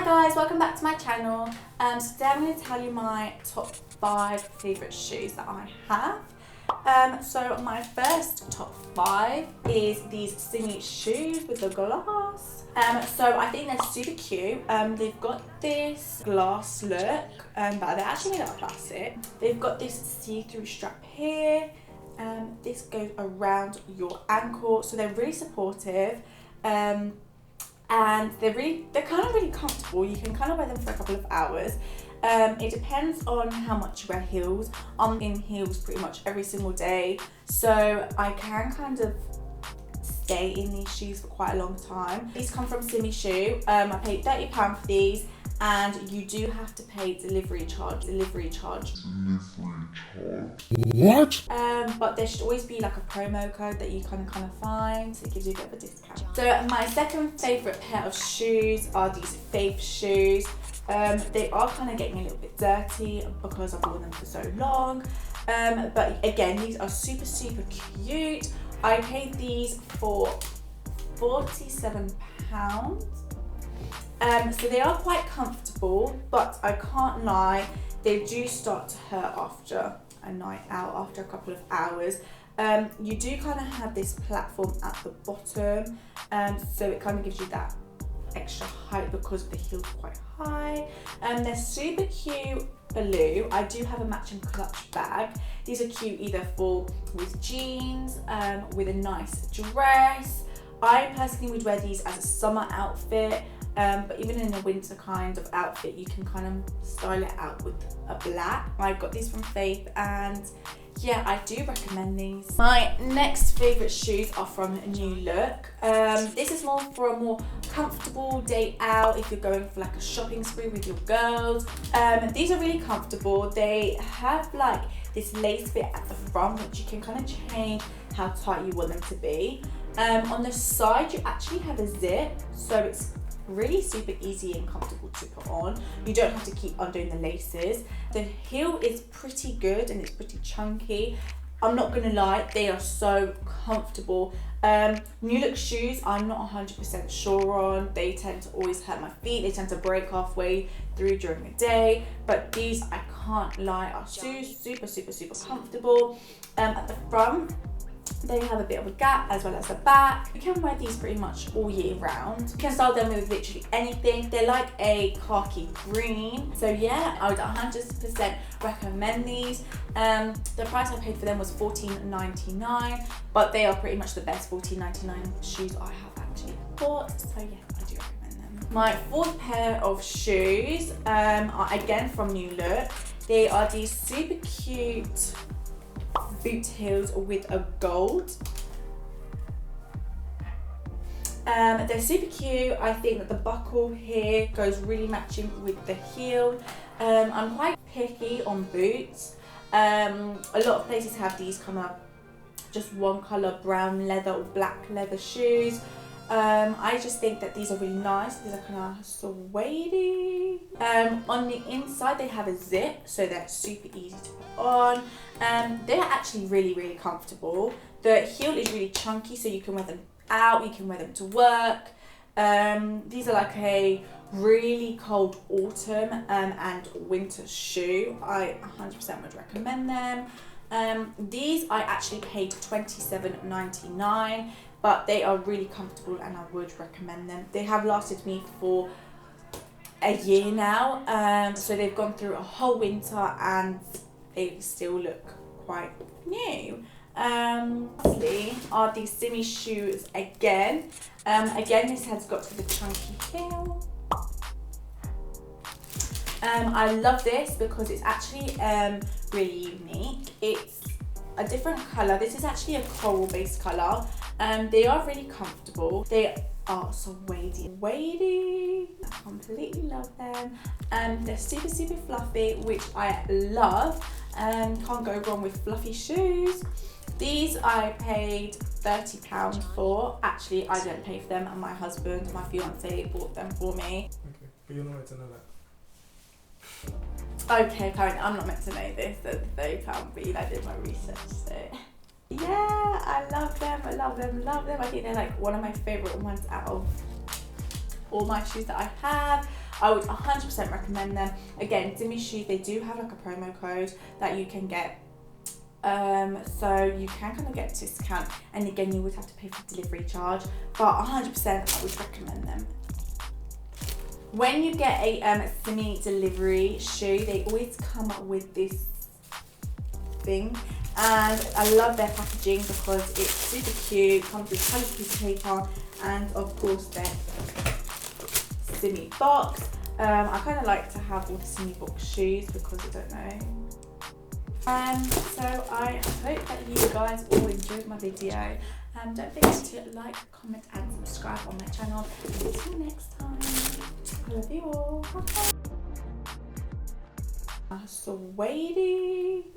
guys, welcome back to my channel. So today I'm going to tell you my top 5 favourite shoes that I have. So my first top 5 is these Simmi Shoes with the glass. So I think they're super cute. They've got this glass look, but they're actually made out of plastic. They've got this see-through strap here. This goes around your ankle, so they're really supportive. And they're kind of really comfortable. You can kind of wear them for a couple of hours. It depends on how much you wear heels. I'm in heels pretty much every single day, so I can kind of stay in these shoes for quite a long time. These come from Simmi Shoes. I paid £30 for these, and you do have to pay delivery charge. What? But there should always be like a promo code that you can kind of find, so it gives you a bit of a discount. So my second favourite pair of shoes are these Faith shoes. They are kind of getting a little bit dirty because I've worn them for so long. But again, these are super cute. I paid these for £47. So they are quite comfortable, but I can't lie, they do start to hurt after a night out, after a couple of hours. You do kind of have this platform at the bottom, so it kind of gives you that extra height because the heel's quite high. They're super cute blue. I do have a matching clutch bag. These are cute either with jeans, with a nice dress. I personally would wear these as a summer outfit, but even in a winter kind of outfit, you can kind of style it out with a black. I got these from Faith, and yeah, I do recommend these. My next favourite shoes are from New Look. This is more for a more comfortable day out if you're going for like a shopping spree with your girls. These are really comfortable. They have like this lace bit at the front, which you can kind of change how tight you want them to be. On the side, you actually have a zip, so it's really super easy and comfortable to put on. You don't have to keep undoing the laces. The heel is pretty good and it's pretty chunky. I'm not gonna lie, they are so comfortable. New Look shoes, I'm not 100% sure on. They tend to always hurt my feet. They tend to break halfway through during the day, but these, I can't lie, are super comfortable. At the front, they have a bit of a gap as well as the back. You can wear these pretty much all year round. You can style them with literally anything. They're like a khaki green. So yeah, I would 100% recommend these. The price I paid for them was $14.99, but they are pretty much the best $14.99 shoes I have actually bought. So yeah, I do recommend them. My fourth pair of shoes are again from New Look. They are these super cute boot heels with a gold. They're super cute. I think that the buckle here goes really matching with the heel. I'm quite picky on boots. A lot of places have these kind of just one colour, brown leather or black leather shoes. I just think that these are really nice. These are kind of suede-y. On the inside they have a zip, so they're super easy to put on. They're actually really comfortable. The heel is really chunky, so you can wear them out, you can wear them to work. These are like a really cold autumn and winter shoe. I 100% would recommend them. These I actually paid $27.99, but they are really comfortable and I would recommend them. They have lasted me for a year now, so they've gone through a whole winter and they still look quite new. Lastly are these Simmi Shoes again. Again, this has got the chunky heel. I love this because it's actually really unique. It's a different colour. This is actually a coral based colour. They are really comfortable. They are suede-y. I completely love them. They're super fluffy, which I love. Can't go wrong with fluffy shoes. These I paid £30 for. Actually, I didn't pay for them, and my husband, my fiance, bought them for me. Okay, but you're not meant to know that. Okay, apparently I'm not meant to know this. That's £30, but I did my research, so yeah, I love them. I think they're like one of my favourite ones out of all my shoes that I have. I would 100% recommend them. Again, Simmi Shoes, they do have like a promo code that you can get. So you can kind of get a discount, and again you would have to pay for delivery charge, but 100% I would recommend them. When you get a Simmi delivery shoe, they always come up with this thing, and I love their packaging because it's super cute, comes with coloured piece of paper, and of course their Simmi box. I kind of like to have all the Simmi box shoes because I don't know. So I hope that you guys all enjoyed my video. Don't forget to like, comment and subscribe on my channel. And until next time, I love you all. Bye. Sweetie.